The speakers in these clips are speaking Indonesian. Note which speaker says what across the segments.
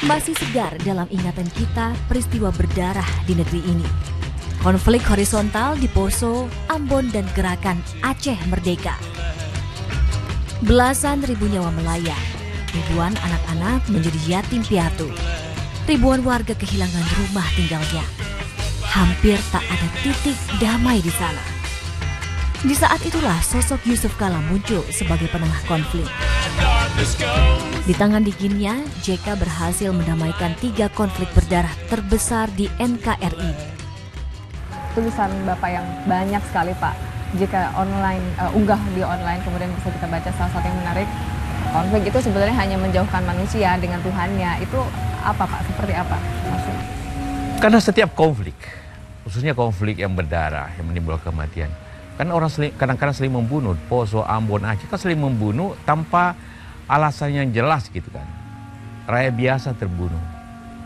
Speaker 1: Masih segar dalam ingatan kita peristiwa berdarah di negeri ini. Konflik horizontal di Poso, Ambon, dan gerakan Aceh Merdeka. Belasan ribu nyawa melayang, ribuan anak-anak menjadi yatim piatu. Ribuan warga kehilangan rumah tinggalnya. Hampir tak ada titik damai di sana. Di saat itulah sosok Yusuf Kala muncul sebagai penengah konflik. Di tangan dinginnya, JK berhasil mendamaikan 3 konflik berdarah terbesar di NKRI.
Speaker 2: Tulisan Bapak yang banyak sekali, Pak. Jika online, unggah di online, kemudian bisa kita baca salah satu yang menarik. Konflik itu sebenarnya hanya menjauhkan manusia dengan Tuhannya. Itu apa, Pak? Seperti apa maksudnya?
Speaker 3: Karena setiap konflik, khususnya konflik yang berdarah, yang menimbulkan kematian, kan orang kadang-kadang saling membunuh. Poso, Ambon, Aceh kan saling membunuh tanpa alasan yang jelas gitu kan. Rakyat biasa terbunuh.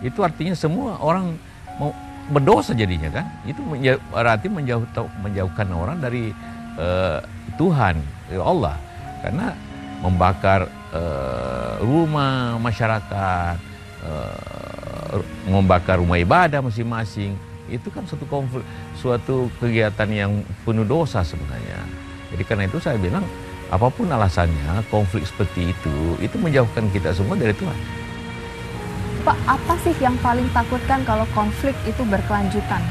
Speaker 3: Itu artinya semua orang mau berdosa jadinya kan. Itu berarti menjauhkan orang dari Tuhan, Allah. Karena membakar rumah masyarakat, membakar rumah ibadah masing-masing. Itu kan suatu kegiatan yang penuh dosa sebenarnya. Jadi karena itu saya bilang, apapun alasannya, konflik seperti itu menjauhkan kita semua dari Tuhan.
Speaker 2: Pak, apa sih yang paling takutkan kalau konflik itu berkelanjutan?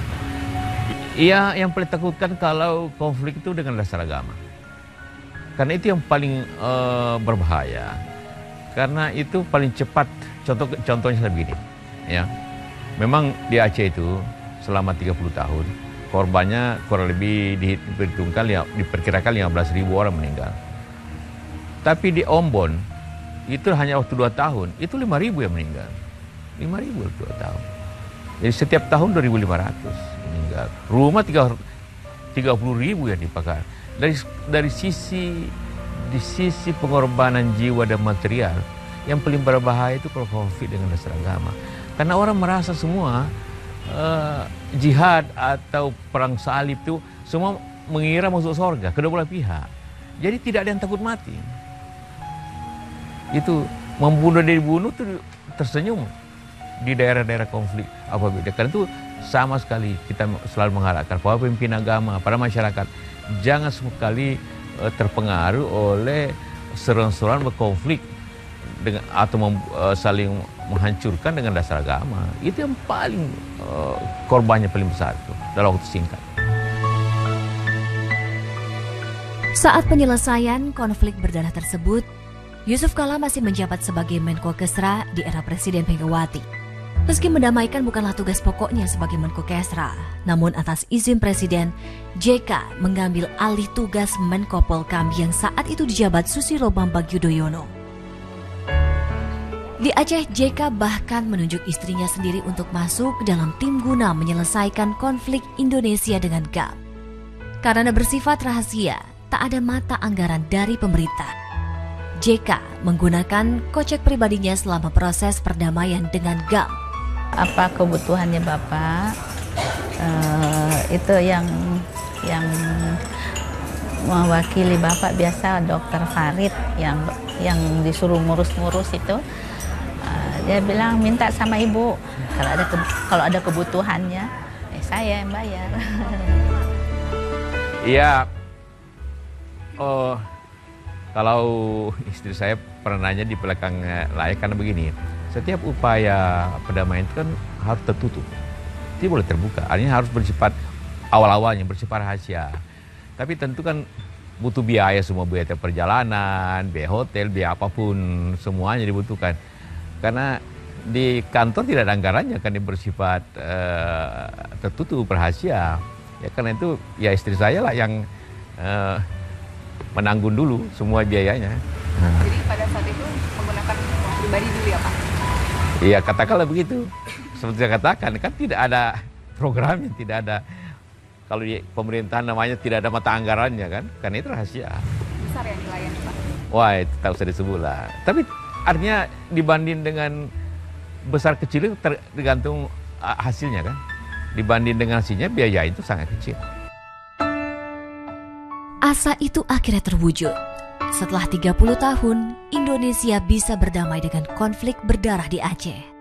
Speaker 3: Iya, yang paling takutkan kalau konflik itu dengan dasar agama. Karena itu yang paling berbahaya. Karena itu paling cepat, contohnya begini. Ya, memang di Aceh itu selama 30 tahun, korbannya kurang lebih diperkirakan 15.000 orang meninggal. Tapi di Ambon, itu hanya waktu 2 tahun, itu 5.000 yang meninggal. 5.000 2 tahun. Jadi setiap tahun 2.500 meninggal. Rumah 30.000 yang dibakar. Dari sisi pengorbanan jiwa dan material, yang paling berbahaya itu kalau konflik dengan dasar agama. Karena orang merasa semua jihad atau perang salib itu semua mengira masuk surga, kedua belah pihak. Jadi tidak ada yang takut mati. Itu membunuh dan dibunuh itu tersenyum di daerah-daerah konflik. Karena itu sama sekali kita selalu mengharapkan para pemimpin agama, para masyarakat jangan sekali terpengaruh oleh seruan-seruan berkonflik atau saling menghancurkan dengan dasar agama. Itu yang paling korbannya paling besar itu dalam waktu singkat.
Speaker 1: Saat penyelesaian konflik berdarah tersebut, Yusuf Kala masih menjabat sebagai Menko Kesra di era Presiden Megawati. Meski mendamaikan bukanlah tugas pokoknya sebagai Menko Kesra, namun atas izin Presiden, JK mengambil alih tugas Menko Polkam yang saat itu dijabat Susilo Bambang Yudhoyono. Di Aceh, JK bahkan menunjuk istrinya sendiri untuk masuk dalam tim guna menyelesaikan konflik Indonesia dengan GAM. Karena bersifat rahasia, tak ada mata anggaran dari pemerintah. JK menggunakan kocek pribadinya selama proses perdamaian dengan GAM.
Speaker 4: Apa kebutuhannya Bapak, itu yang mewakili Bapak biasa Dokter Farid yang disuruh ngurus-ngurus itu. Dia bilang minta sama ibu, kalau ada kebutuhannya, saya yang bayar.
Speaker 3: Iya, kalau istri saya pernah nanya di belakang layar, karena begini, setiap upaya perdamaian itu kan harus tertutup, tidak boleh terbuka. Artinya harus bersifat awal-awalnya bersifat rahasia. Tapi tentu kan butuh biaya, semua biaya perjalanan, biaya hotel, biaya apapun, semuanya dibutuhkan. Karena di kantor tidak ada anggarannya, kan bersifat tertutup, rahasia. Ya karena itu ya istri saya lah yang menanggung dulu semua biayanya.
Speaker 2: Jadi pada saat itu menggunakan uang pribadi dulu ya Pak?
Speaker 3: Iya, katakanlah begitu. Seperti saya katakan, kan tidak ada programnya, tidak ada. Kalau di pemerintahan namanya tidak ada mata anggarannya kan, karena itu rahasia.
Speaker 2: Besar yang dilayani Pak?
Speaker 3: Wah, itu tak usah disebut lah. Tapi artinya dibanding dengan besar kecil itu tergantung hasilnya kan. Dibanding dengan hasilnya, biaya itu sangat kecil.
Speaker 1: Asa itu akhirnya terwujud. Setelah 30 tahun, Indonesia bisa berdamai dengan konflik berdarah di Aceh.